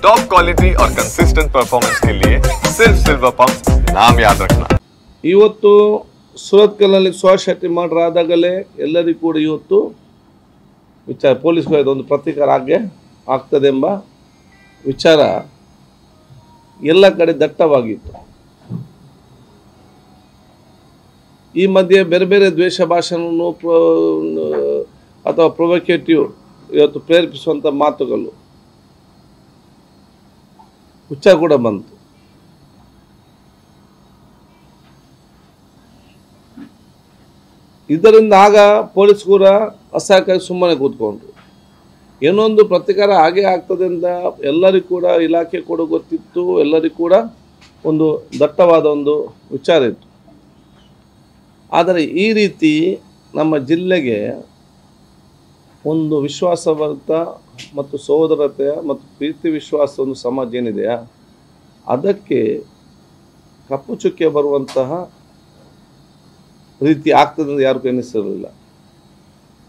Top quality और consistent performance के लिए सिर्फ सिल्वर पंप नाम याद रखना। ಇವತ್ತು ಸುರತ್ಕಲ್ನಲ್ಲಿ ಸ್ವಶಕ್ತಿ ಮರ್ಡರ್ ಆದಾಗಲೇ ಎಲ್ಲರಿಗೂ ಕೂಡ ಇವತ್ತು ವಿಚಾರ ಪೊಲೀಸ್ಗಳಿಗೆ ಒಂದು ಪ್ರತೀಕಾರ ಆಗ್ತದೆಂಬ ವಿಚಾರ ಎಲ್ಲ ಕಡೆ ದಟ್ಟವಾಗಿತ್ತು. ಈ ಮಧ್ಯೆ ಬೇರೆ ಬೇರೆ ದ್ವೇಷ ಭಾಷಣವನ್ನು ಅಥವಾ ಪ್ರೊವೊಕೇಟಿವ್ ಇವತ್ತು ಪ್ರೇರೇಪಿಸುವಂಥ ಮಾತುಗಳು ವಿಚಾರ ಕೂಡ ಬಂತು. ಇದರಿಂದ ಆಗ ಪೊಲೀಸ್ ಕೂಡ ಅಸಹಕಾರಿ ಸುಮ್ಮನೆ ಕೂತ್ಕೊಂಡ್ರು. ಏನೊಂದು ಪ್ರತಿಕಾರ ಹಾಗೆ ಆಗ್ತದೆ ಅಂತ ಎಲ್ಲರಿಗೂ ಕೂಡ ಇಲಾಖೆ ಕೂಡ ಗೊತ್ತಿತ್ತು, ಎಲ್ಲರಿಗೂ ಕೂಡ ಒಂದು ದಟ್ಟವಾದ ಒಂದು ವಿಚಾರ ಇತ್ತು. ಆದರೆ ಈ ರೀತಿ ನಮ್ಮ ಜಿಲ್ಲೆಗೆ ಒಂದು ವಿಶ್ವಾಸವಂತ ಮತ್ತು ಸಹೋದರತೆಯ ಮತ್ತು ಪ್ರೀತಿ ವಿಶ್ವಾಸ ಒಂದು ಸಮಾಜ ಏನಿದೆಯಾ ಅದಕ್ಕೆ ಕಪ್ಪು ಚುಕ್ಕೆ ಬರುವಂತಹ ರೀತಿ ಆಗ್ತದೆ ಅಂತ ಯಾರಿಗೂ ಎನಿಸಿರಲಿಲ್ಲ.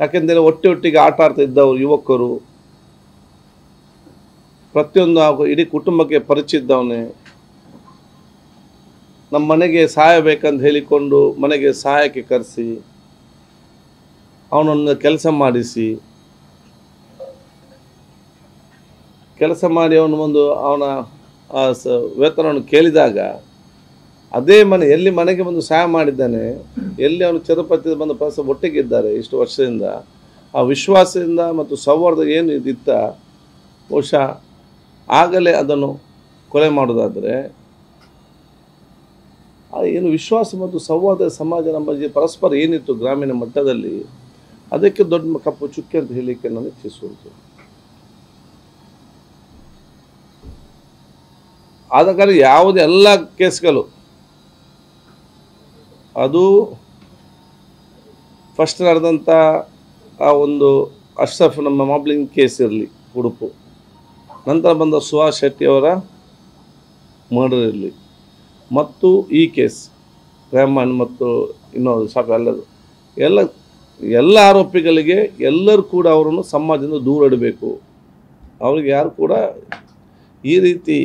ಯಾಕೆಂದರೆ ಒಟ್ಟಿಗೆ ಆಟ ಆಡ್ತಾ ಇದ್ದವರು ಯುವಕರು, ಪ್ರತಿಯೊಂದು ಇಡೀ ಕುಟುಂಬಕ್ಕೆ ಪರಿಚಯ ಇದ್ದವನೇ, ನಮ್ಮ ಮನೆಗೆ ಸಹಾಯ ಬೇಕಂತ ಹೇಳಿಕೊಂಡು ಮನೆಗೆ ಸಹಾಯಕ್ಕೆ ಕರೆಸಿ ಅವನನ್ನು ಕೆಲಸ ಮಾಡಿ ಅವನು ಒಂದು ಅವನ ವೇತನವನ್ನು ಕೇಳಿದಾಗ ಅದೇ ಎಲ್ಲಿ ಮನೆಗೆ ಬಂದು ಸಹಾಯ ಮಾಡಿದ್ದಾನೆ, ಎಲ್ಲಿ ಅವನು ಚಿರಪತಿ ಬಂದು ಒಟ್ಟಿಗಿದ್ದಾರೆ ಇಷ್ಟು ವರ್ಷದಿಂದ, ಆ ವಿಶ್ವಾಸದಿಂದ ಮತ್ತು ಸೌಹಾರ್ದ ಏನು ಇದಿತ್ತ ಬಹುಶಃ ಆಗಲೇ ಅದನ್ನು ಕೊಲೆ ಮಾಡೋದಾದರೆ ಏನು ವಿಶ್ವಾಸ ಮತ್ತು ಸೌಹಾರ್ದ ಸಮಾಜ ನಮ್ಮ ಪರಸ್ಪರ ಏನಿತ್ತು ಗ್ರಾಮೀಣ ಮಟ್ಟದಲ್ಲಿ ಅದಕ್ಕೆ ದೊಡ್ಡ ಕಪ್ಪು ಚುಕ್ಕೆ ಅಂತ ಹೇಳಲಿಕ್ಕೆ ನಾನು ಇಚ್ಛಿಸುವುದು. ಆದ ಕಾರಣ ಯಾವುದೇ ಎಲ್ಲ ಕೇಸ್ಗಳು ಅದು ಫಸ್ಟ್ ನಡೆದಂಥ ಆ ಒಂದು ಅಶ್ರಫ್ ನಮ್ಮ ಮಾಬ್ಲಿಂಗ್ ಕೇಸ್ ಇರಲಿ ಉಡುಪು, ನಂತರ ಬಂದ ಸುಹಾಸ್ ಶೆಟ್ಟಿಯವರ ಮರ್ಡರ್ ಇರಲಿ, ಮತ್ತು ಈ ಕೇಸ್ ರೆಹಮಾನ್ ಮತ್ತು ಇನ್ನೊಂದು ಸಾಕು ಎಲ್ಲ ಆರೋಪಿಗಳಿಗೆ ಎಲ್ಲರೂ ಕೂಡ ಅವರನ್ನು ಸಮಾಜದಿಂದ ದೂರ ಇಡಬೇಕು. ಅವ್ರಿಗೆ ಯಾರು ಕೂಡ ಈ ರೀತಿ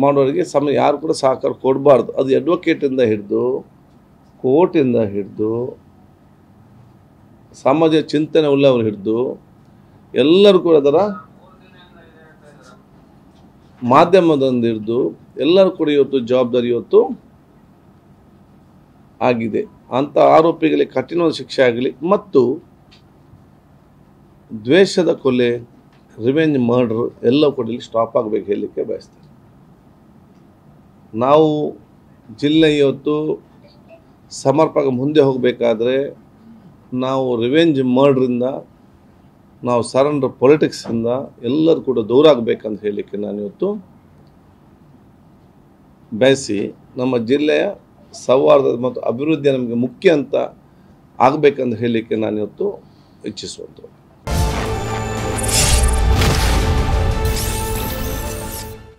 ಮಾಡೋರಿಗೆ ಯಾರು ಕೂಡ ಸಹಕಾರ ಕೊಡಬಾರ್ದು. ಅದು ಅಡ್ವೊಕೇಟಿಂದ ಹಿಡಿದು ಕೋರ್ಟಿಂದ ಹಿಡಿದು ಸಮಾಜ ಚಿಂತನೆ ಉಳ್ಳವರು ಹಿಡಿದು ಎಲ್ಲರೂ ಕೂಡ ಅದರ ಮಾಧ್ಯಮದಿಂದ ಹಿಡಿದು ಎಲ್ಲರೂ ಕೂಡ ಇವತ್ತು ಜವಾಬ್ದಾರಿ ಇವತ್ತು ಆಗಿದೆ. ಅಂಥ ಆರೋಪಿಗಳಿಗೆ ಕಠಿಣವಾದ ಶಿಕ್ಷೆ ಆಗಲಿ ಮತ್ತು ದ್ವೇಷದ ಕೊಲೆ, ರಿವೆಂಜ್ ಮರ್ಡರ್ ಎಲ್ಲ ಕೂಡ ಇಲ್ಲಿ ಸ್ಟಾಪ್ ಆಗಬೇಕು ಹೇಳಲಿಕ್ಕೆ ಬಯಸ್ತೇನೆ. ನಾವು ಜಿಲ್ಲೆ ಇವತ್ತು ಸಮರ್ಪಕ ಮುಂದೆ ಹೋಗಬೇಕಾದ್ರೆ ನಾವು ರಿವೆಂಜ್ ಮರ್ಡ್ರಿಂದ ನಾವು ಸರೆಂಡರ್ ಪೊಲಿಟಿಕ್ಸಿಂದ ಎಲ್ಲರೂ ಕೂಡ ದೂರ ಆಗಬೇಕಂತ ಹೇಳಲಿಕ್ಕೆ ನಾನು ಇವತ್ತು ಬಯಸಿ, ನಮ್ಮ ಜಿಲ್ಲೆಯ ಸೌಹಾರ್ದ ಮತ್ತು ಅಭಿವೃದ್ಧಿ ನಮಗೆ ಮುಖ್ಯ ಅಂತ ಆಗಬೇಕಂತ ಹೇಳಲಿಕ್ಕೆ ನಾನು ಇವತ್ತು ಇಚ್ಛಿಸುವಂಥದ್ದು.